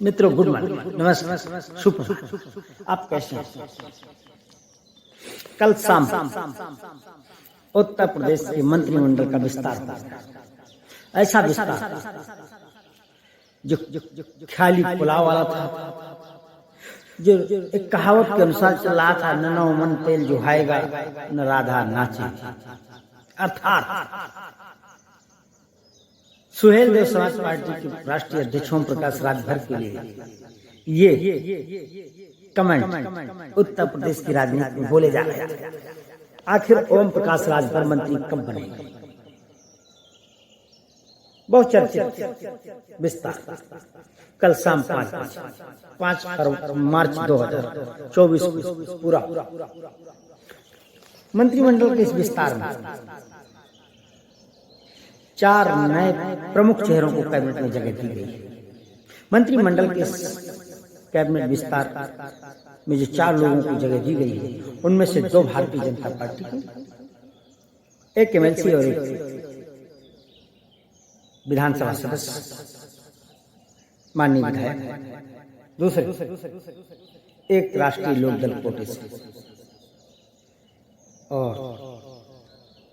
मित्रों good morning, नमस्कार, सुप्रभात। आप कैसे हैं? कल शाम उत्तर प्रदेश के मंत्रिमंडल का विस्तार हुआ। ऐसा विस्तार जो खाली पुलाव वाला था, जो एक कहावत के अनुसार चल रहा था, न मन तेल जुहाएगा न राधा नाचे। अर्थात सुहेल देव समाज पार्टी के राष्ट्रीय अध्यक्ष ओम प्रकाश राजभर के लिए ये कमेंट उत्तर प्रदेश की राजनीति में बोले जा रहे थे। आखिर ओम प्रकाश राजभर मंत्री कब बनेंगे? बहुत चर्चित विस्तार कल शाम 5 मार्च 2024 पूरा मंत्रिमंडल के इस विस्तार में 4 नए प्रमुख चेहरों को कैबिनेट में जगह दी गई। मंत्रिमंडल के कैबिनेट विस्तार में जो 4 लोगों को जगह दी गई है, उनमें से 2 भारतीय जनता पार्टी के, एक एमएलसी और एक विधानसभा सदस्य माननीय विधायक, दूसरे एक राष्ट्रीय लोकदल कोटे से, और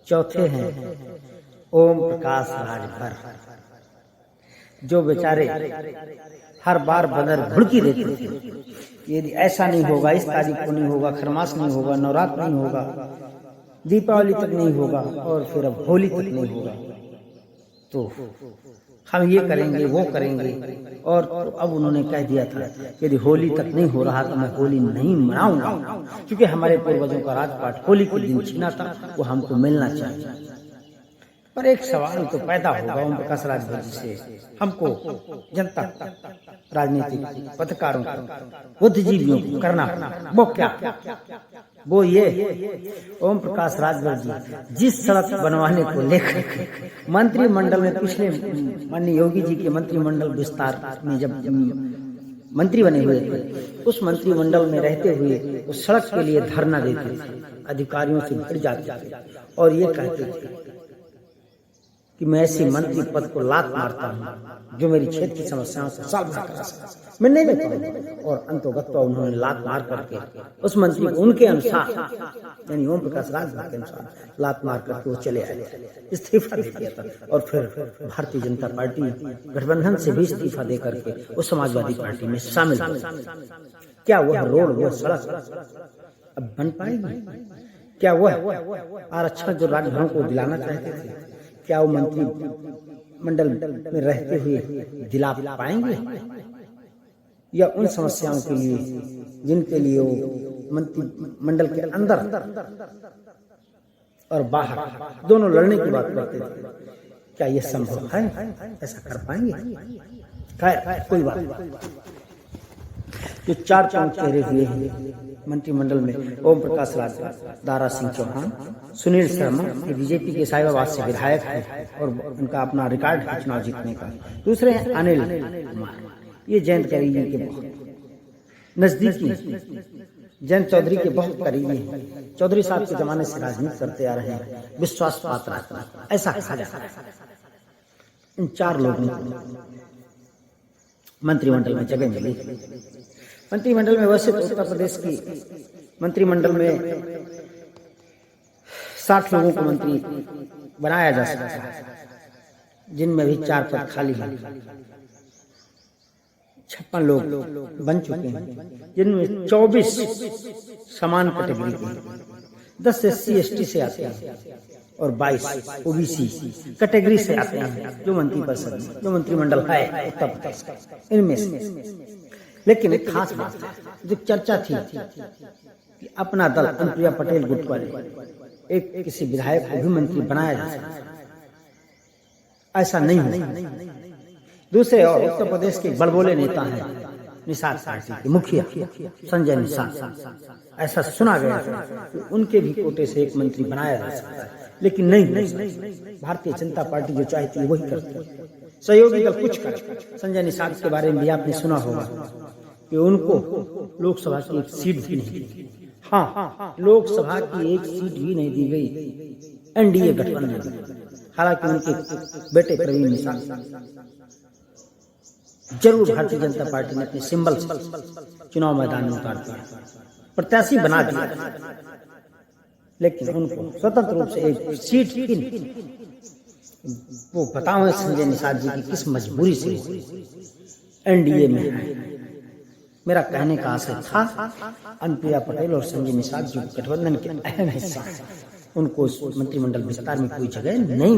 चौथे हैं ओम प्रकाश राजभर, जो बेचारे हर बार बदर भुड़की देते थे। यदि ऐसा नहीं होगा, इस तारीख को नहीं होगा, खरमास नहीं होगा, नवरात्र नहीं होगा, दीपावली तक नहीं होगा, और फिर अब होली तक नहीं होगा, तो हम ये करेंगे वो करेंगे। और तो अब उन्होंने कह दिया था कि यदि होली तक नहीं हो रहा तो मैं होली नहीं मनाऊंगा, क्योंकि हमारे पूर्वजों का राजपाट होली के दिन छीना था, वो हमको मिलना चाहिए। पर एक सवाल तो पैदा होगा ओम प्रकाश राजभर जी से, हमको जनता, राजनीतिक पत्रकारों को, बुद्धिजीवियों को करना, वो क्या? वो ये ओम प्रकाश राजभर जी जिस सड़क बनवाने को लेकर मंत्रिमंडल में, पिछले माननीय योगी जी के मंत्रिमंडल विस्तार में जब मंत्री बने हुए थे, उस मंत्रिमंडल में रहते हुए उस सड़क के लिए धरना देते थे, अधिकारियों से भिड़ जाते थे और ये कहते थे कि मैं ऐसे मंत्री पद को लात मारता हूँ जो मेरी क्षेत्र की समस्याओं को सॉल्व कर सके, मैं नहीं देता। और अंतोगत्वा उन्होंने लात मार करके उस मंत्री को उनके अनुसार, यानी ओम प्रकाश राजभर के अनुसार लात मार करके वो चले आए, इस्तीफा दे दिया था। और फिर भारतीय जनता पार्टी गठबंधन से भी इस्तीफा दे करके वो समाजवादी पार्टी में शामिल हो। क्या वह रोड, वह सड़क अब बन पाएगी? क्या वह आरक्षण जो राजभरों को दिलाना चाहते थे, क्या वो मंत्री मंडल में रहते हुए दिला पाएंगे? या उन समस्याओं के लिए जिनके लिए वो मंत्री मंडल के अंदर और बाहर दोनों लड़ने की बात करते थे, क्या ये संभव है? ऐसा कर पाएंगे? खैर कोई बात। जो 4 प्रमुख चेहरे हुए हैं मंत्रिमंडल में, ओम प्रकाश राजभर, दारा सिंह चौहान, सुनील शर्मा, ये बीजेपी के साहिबाबाद से विधायक है और उनका अपना रिकॉर्ड है चुनाव जीतने का। दूसरे हैं अनिल कुमार, ये जयंत करीबी के बहुत नजदीकी, जयंत चौधरी के बहुत करीबी हैं, चौधरी साहब के जमाने से राजनीति करते आ रहे हैं, विश्वास पात्र, ऐसा कहा जाता है। इन 4 लोगों को मंत्रिमंडल में जगह मिली। मंत्रिमंडल में वैसे तो उत्तर प्रदेश की मंत्रिमंडल में 60 लोगों को मंत्री बनाया जा सकता है, जिनमें भी 4 पद खाली हैं। 56 लोग बन चुके हैं, जिनमें 24 समान कैटेगरी के, 10 SC ST से आते हैं और 22 OBC कैटेगरी से आते हैं, जो मंत्री परिषद, जो मंत्रिमंडल है उत्तर प्रदेश का, इनमें से। लेकिन एक खास बात है, जो चर्चा थी कि अपना दल अनुप्रिया पटेल गुट वाले एक किसी विधायक को भी मंत्री बनाया जा सकता है, ऐसा नहीं है। दूसरे और उत्तर प्रदेश के बड़बोले नेता हैं निषाद पार्टी के मुखिया संजय निषाद, ऐसा सुना गया था कि उनके भी कोटे से एक मंत्री बनाया जा सकता है, लेकिन नहीं, भारतीय जनता पार्टी जो चाहती है वही करती है। सहयोगी दल कुछ कर, संजय निषाद के बारे में भी आपने सुना होगा कि उनको लोकसभा की एक सीट भी नहीं दी। हाँ, लोकसभा की एक सीट भी नहीं दी गई एनडीए गठबंधन। हालांकि उनके बेटे प्रवीण निषाद जरूर भारतीय जनता पार्टी ने अपने सिंबल से चुनाव मैदान में उतार दिया, प्रत्याशी बना दिया, लेकिन उनको स्वतंत्र रूप से एक सीट की वो बताओ संजय निषाद जी की किस मजबूरी से एनडीए में है। मेरा कहने का आशय था अनुप्रिया पटेल और संजय निषाद जो गठबंधन के अहम हिस्सा हैं, उनको मंत्रिमंडल विस्तार में कोई जगह नहीं।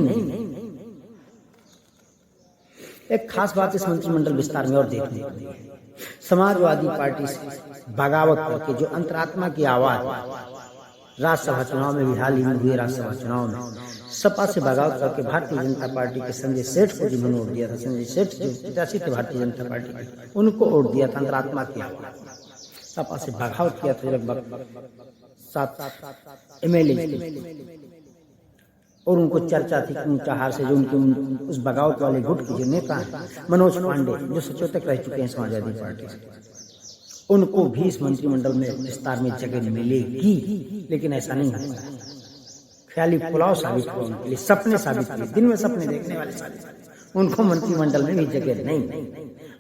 एक खास बात इस मंत्रिमंडल विस्तार में और देखने को मिली है, समाजवादी पार्टी से बगावत करके जो अंतरात्मा की आवाज राज्यसभा चुनाव में भी हाल ही में हुए राज्यसभा चुनाव में सपा से बगावत करके भारतीय जनता पार्टी के संजय सेठ को जिन्होंने वोट दिया था, संजय सेठ जो प्रत्याशी थे भारतीय जनता पार्टी के, उनको वोट दिया था अंतरात्मा की आवाज। सपा से बगावत किया था लगभग 7 एमएलए और उनको चर्चा थी कि ऊंचा हार से जो उनके उस बगावत वाले गुट के जो नेता हैं मनोज पांडे जो सचेतक रह चुके हैं समाजवादी पार्टी से, उनको भी इस मंत्रिमंडल में विस्तार में जगह मिलेगी, लेकिन ऐसा नहीं होता है। ख्याली पुलाव साबित हुआ उनके लिए, सपने साबित हुए, दिन में सपने देखने वाले साबित, उनको मंत्रिमंडल में भी जगह नहीं।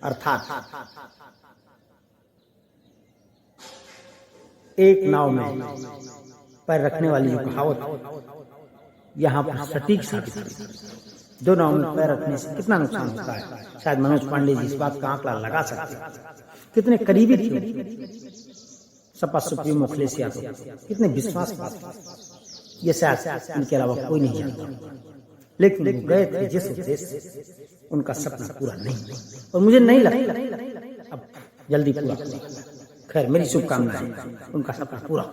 अर्थात एक नाव में पैर रखने वाली जो कहावत यहाँ पर सटीक साबित हुई। 2 नाव में पैर रखने से कितना नुकसान होता है, शायद मनोज पांडे जी इस बात का आंकड़ा लगा सकते हैं। कितने करीबी थे सपा सुप्रीमो अखिलेश यादव, कितने विश्वास ये शायद इनके अलावा कोई नहीं जानता, लेकिन वो गए थे जिस उद्देश्य से, उनका सपना पूरा नहीं, और मुझे नहीं लगता अब जल्दी पूरा। खैर मेरी शुभकामनाएं, उनका सपना पूरा।